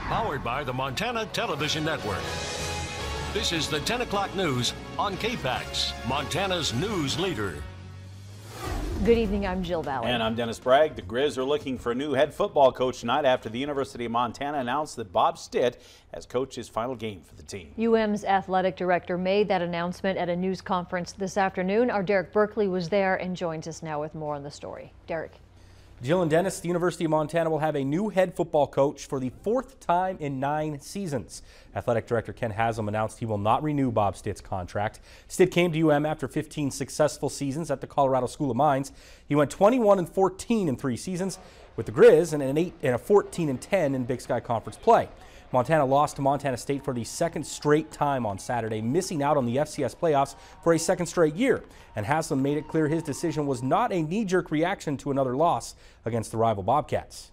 Powered by the Montana Television Network. This is the 10 o'clock news on KPAX, Montana's news leader. Good evening, I'm Jill Valley. And I'm Dennis Bragg. The Grizz are looking for a new head football coach tonight after the University of Montana announced that Bob Stitt has coached his final game for the team. UM's athletic director made that announcement at a news conference this afternoon. Our Derek Berkeley was there and joins us now with more on the story. Derek. Jill and Dennis, the University of Montana will have a new head football coach for the 4th time in 9 seasons. Athletic Director Ken Haslam announced he will not renew Bob Stitt's contract. Stitt came to UM after 15 successful seasons at the Colorado School of Mines. He went 21-14 in 3 seasons with the Grizz and a 14-10 in Big Sky Conference play. Montana lost to Montana State for the 2nd straight time on Saturday, missing out on the FCS playoffs for a 2nd straight year. And Haslam made it clear his decision was not a knee-jerk reaction to another loss against the rival Bobcats.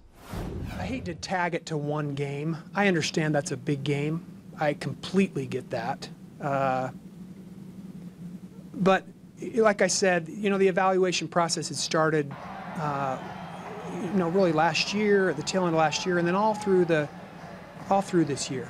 I hate to tag it to one game. I understand that's a big game. I completely get that. But like I said, the evaluation process had started, really last year, at the tail end of last year, and then all through this year.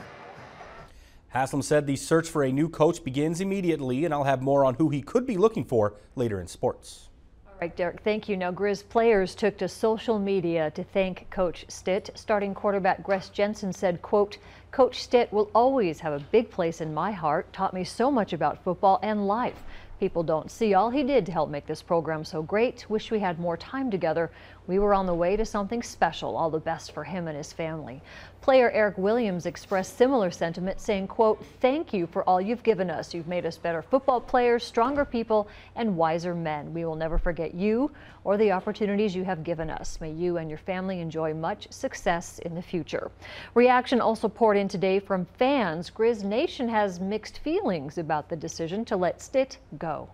Haslam said the search for a new coach begins immediately, and I'll have more on who he could be looking for later in sports. All right, Derek, thank you. Now, Grizz players took to social media to thank Coach Stitt. Starting quarterback Gress Jensen said, quote, "Coach Stitt will always have a big place in my heart, taught me so much about football and life. People don't see all he did to help make this program so great. Wish we had more time together. We were on the way to something special. All the best for him and his family." Player Eric Williams expressed similar sentiment, saying, quote, "Thank you for all you've given us. You've made us better football players, stronger people, and wiser men. We will never forget you or the opportunities you have given us. May you and your family enjoy much success in the future." Reaction also poured in today from fans. Grizz Nation has mixed feelings about the decision to let Stitt go.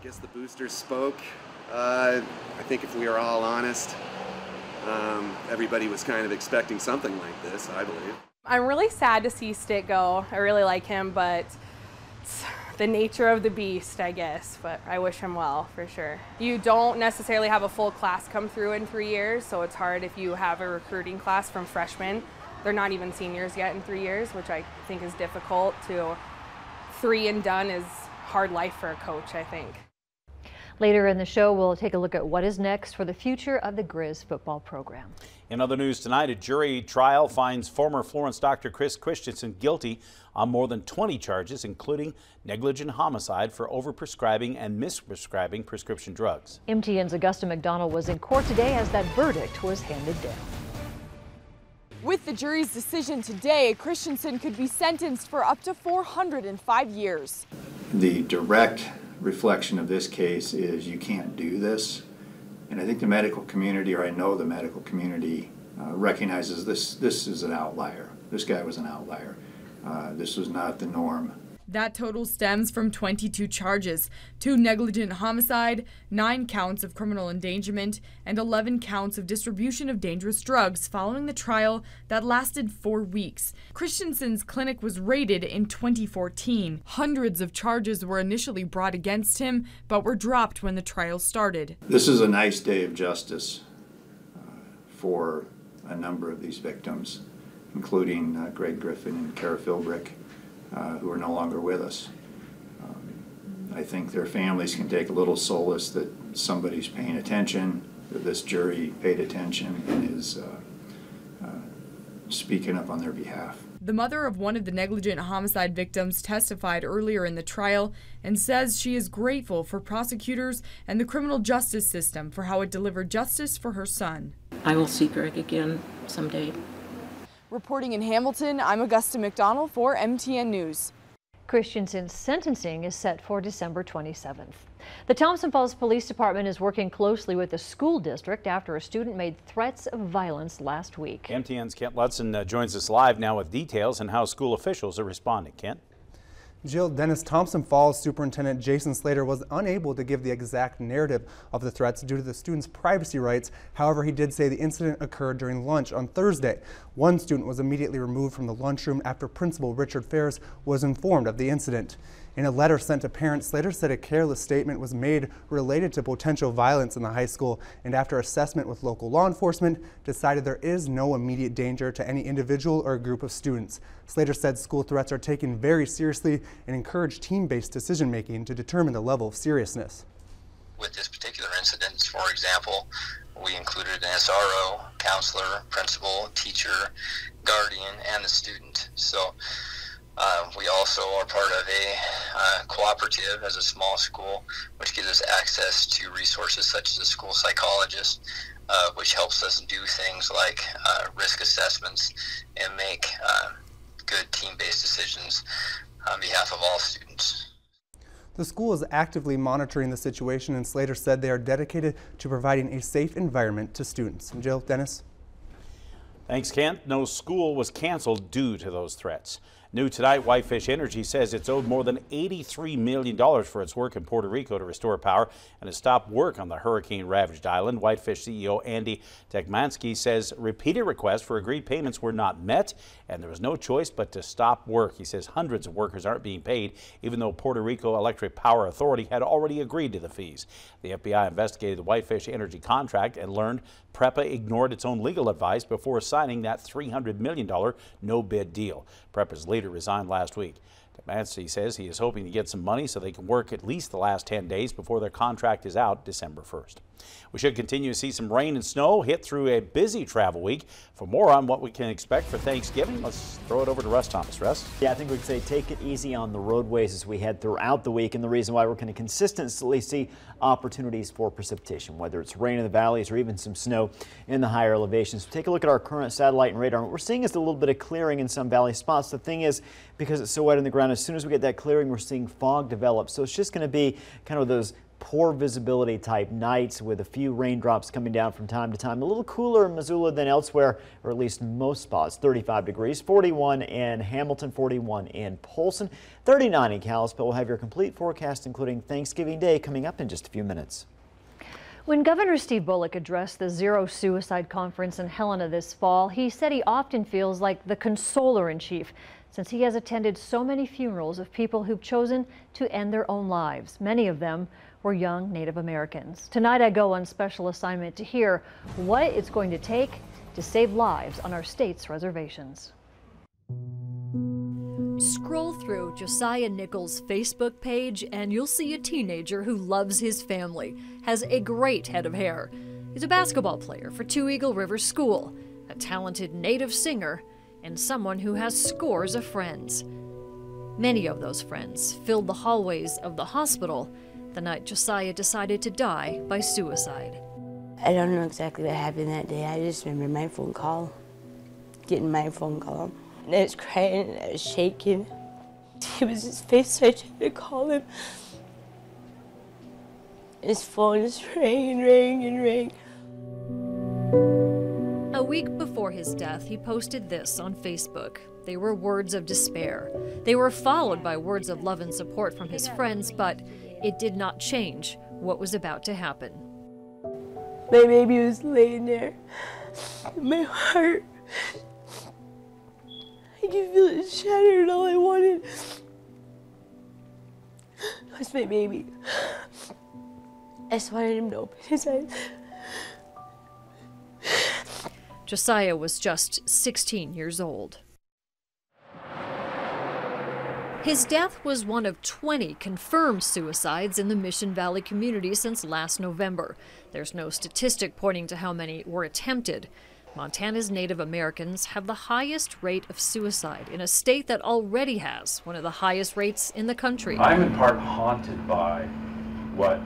I guess the boosters spoke. I think if we are all honest, everybody was kind of expecting something like this, I believe. I'm really sad to see Stitt go. I really like him, but it's the nature of the beast, I guess, but I wish him well for sure. You don't necessarily have a full class come through in 3 years, so it's hard if you have a recruiting class from freshmen. They're not even seniors yet in 3 years, which I think is difficult. 3 and done is hard life for a coach, I think. Later in the show, we'll take a look at what is next for the future of the Grizz football program. In other news tonight, a jury trial finds former Florence doctor Chris Christensen guilty on more than 20 charges, including negligent homicide for overprescribing and misprescribing prescription drugs. MTN's Augusta McDonald was in court today as that verdict was handed down. With the jury's decision today, Christensen could be sentenced for up to 405 years. The direct reflection of this case is you can't do this. And I think the medical community, or I know the medical community, recognizes this is an outlier. This guy was an outlier. This was not the norm. That total stems from 22 charges, 2 negligent homicide, 9 counts of criminal endangerment, and 11 counts of distribution of dangerous drugs following the trial that lasted 4 weeks. Christensen's clinic was raided in 2014. Hundreds of charges were initially brought against him, but were dropped when the trial started. This is a nice day of justice for a number of these victims, including Greg Griffin and Kara Philbrick, who are no longer with us. I think their families can take a little solace that somebody's paying attention, that this jury paid attention and is speaking up on their behalf. The mother of one of the negligent homicide victims testified earlier in the trial and says she is grateful for prosecutors and the criminal justice system for how it delivered justice for her son. I will see Greg again someday. Reporting in Hamilton, I'm Augusta McDonald for MTN News. Christensen's sentencing is set for December 27th. The Thompson Falls Police Department is working closely with the school district after a student made threats of violence last week. MTN's Kent Ludson joins us live now with details and how school officials are responding. Kent? Jill, Dennis, Thompson Falls Superintendent Jason Slater was unable to give the exact narrative of the threats due to the students' privacy rights. However, he did say the incident occurred during lunch on Thursday. One student was immediately removed from the lunchroom after Principal Richard Ferris was informed of the incident. In a letter sent to parents, Slater said a careless statement was made related to potential violence in the high school, and after assessment with local law enforcement, decided there is no immediate danger to any individual or group of students. Slater said school threats are taken very seriously and encouraged team-based decision-making to determine the level of seriousness. With this particular incident, for example, we included an SRO, counselor, principal, teacher, guardian, and the student. So we also are part of a cooperative as a small school, which gives us access to resources such as a school psychologist, which helps us do things like risk assessments and make good team-based decisions on behalf of all students. The school is actively monitoring the situation, and Slater said they are dedicated to providing a safe environment to students. And Jill, Dennis. Thanks, Kent. No school was canceled due to those threats. New tonight, Whitefish Energy says it's owed more than $83 million for its work in Puerto Rico to restore power and has stopped work on the hurricane-ravaged island. Whitefish CEO Andy Tekmansky says repeated requests for agreed payments were not met and there was no choice but to stop work. He says hundreds of workers aren't being paid, even though Puerto Rico Electric Power Authority had already agreed to the fees. The FBI investigated the Whitefish Energy contract and learned PREPA ignored its own legal advice before signing that $300 million no-bid deal. PREPA's leader resigned last week. Tekmansky says he is hoping to get some money so they can work at least the last 10 days before their contract is out December 1st. We should continue to see some rain and snow hit through a busy travel week. For more on what we can expect for Thanksgiving, let's throw it over to Russ Thomas. Russ? Yeah, I think we'd say take it easy on the roadways as we head throughout the week, and the reason why we're going to consistently see opportunities for precipitation, whether it's rain in the valleys or even some snow in the higher elevations. Take a look at our current satellite and radar. What we're seeing is a little bit of clearing in some valley spots. The thing is, because it's so wet in the ground, as soon as we get that clearing, we're seeing fog develop. So it's just going to be kind of those poor visibility type nights with a few raindrops coming down from time to time. A little cooler in Missoula than elsewhere, or at least most spots. 35 degrees, 41 in Hamilton, 41 in Polson, 39 in Kalispell. We'll have your complete forecast, including Thanksgiving Day, coming up in just a few minutes. When Governor Steve Bullock addressed the Zero Suicide Conference in Helena this fall, he said he often feels like the consoler-in-chief, since he has attended so many funerals of people who've chosen to end their own lives. Many of them were young Native Americans. Tonight I go on special assignment to hear what it's going to take to save lives on our state's reservations. Scroll through Josiah Nichols' Facebook page and you'll see a teenager who loves his family, has a great head of hair. He's a basketball player for Two Eagle River School, a talented Native singer, and someone who has scores of friends. Many of those friends filled the hallways of the hospital the night Josiah decided to die by suicide. I don't know exactly what happened that day. I just remember my phone call, getting my phone call. And I was crying and I was shaking. It was his face, so I tried to call him. His phone just rang and rang and rang. A week before his death, he posted this on Facebook. They were words of despair. They were followed by words of love and support from his friends, but it did not change what was about to happen. My baby was laying there. My heart, I could feel it shattered. All I wanted was my baby. I just wanted him to open his eyes. Josiah was just 16 years old. His death was one of 20 confirmed suicides in the Mission Valley community since last November. There's no statistic pointing to how many were attempted. Montana's Native Americans have the highest rate of suicide in a state that already has one of the highest rates in the country. I'm in part haunted by what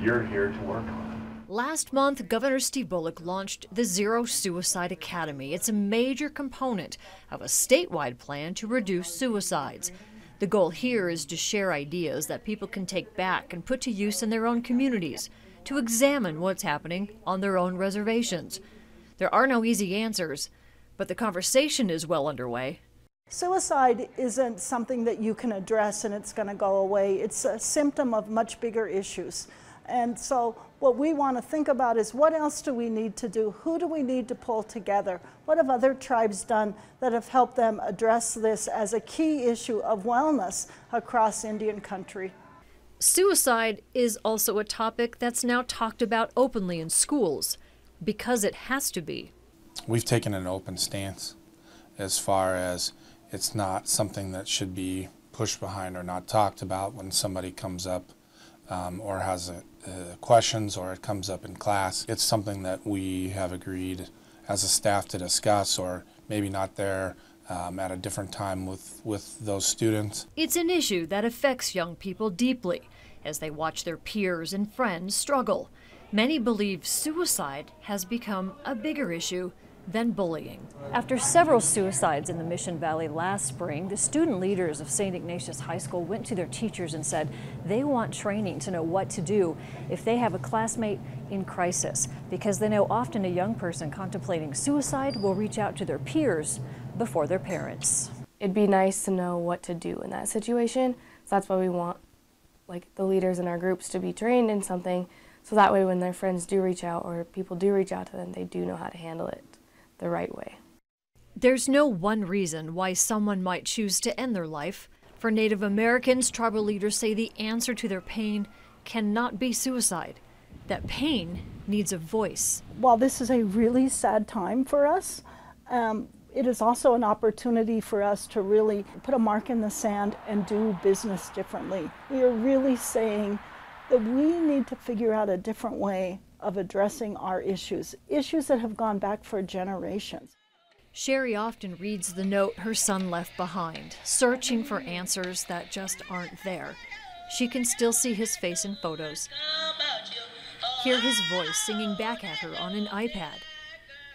you're here to work on. Last month, Governor Steve Bullock launched the Zero Suicide Academy. It's a major component of a statewide plan to reduce suicides. The goal here is to share ideas that people can take back and put to use in their own communities, to examine what's happening on their own reservations. There are no easy answers, but the conversation is well underway. Suicide isn't something that you can address and it's going to go away. It's a symptom of much bigger issues. And so what we want to think about is what else do we need to do? Who do we need to pull together? What have other tribes done that have helped them address this as a key issue of wellness across Indian country? Suicide is also a topic that's now talked about openly in schools, because it has to be. We've taken an open stance as far as it's not something that should be pushed behind or not talked about when somebody comes up or has questions, or it comes up in class. It's something that we have agreed as a staff to discuss, or maybe not there at a different time with those students. It's an issue that affects young people deeply as they watch their peers and friends struggle. Many believe suicide has become a bigger issue than bullying. After several suicides in the Mission Valley last spring, the student leaders of St. Ignatius High School went to their teachers and said they want training to know what to do if they have a classmate in crisis, because they know often a young person contemplating suicide will reach out to their peers before their parents. It'd be nice to know what to do in that situation, so that's why we want the leaders in our groups to be trained in something, so that way when their friends do reach out or people do reach out to them, they do know how to handle it the right way. There's no one reason why someone might choose to end their life. For Native Americans, tribal leaders say the answer to their pain cannot be suicide. That pain needs a voice. While this is a really sad time for us, it is also an opportunity for us to really put a mark in the sand and do business differently. We are really saying that we need to figure out a different way of addressing our issues that have gone back for generations. Sherry often reads the note her son left behind, searching for answers that just aren't there. She can still see his face in photos, hear his voice singing back at her on an iPad,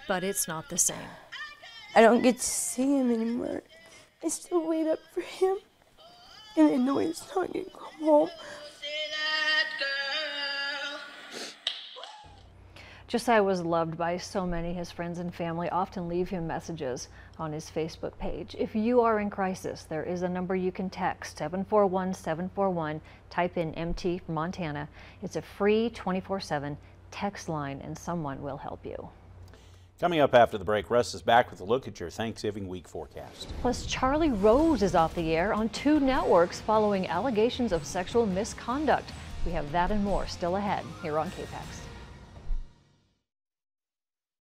but it's not the same. I don't get to see him anymore. I still wait up for him, and I know he's not going to come home. Josiah was loved by so many. His friends and family often leave him messages on his Facebook page. If you are in crisis, there is a number you can text, 741-741. Type in MT for Montana. It's a free 24/7 text line, and someone will help you. Coming up after the break, Russ is back with a look at your Thanksgiving week forecast. Plus, Charlie Rose is off the air on 2 networks following allegations of sexual misconduct. We have that and more still ahead here on KPAX.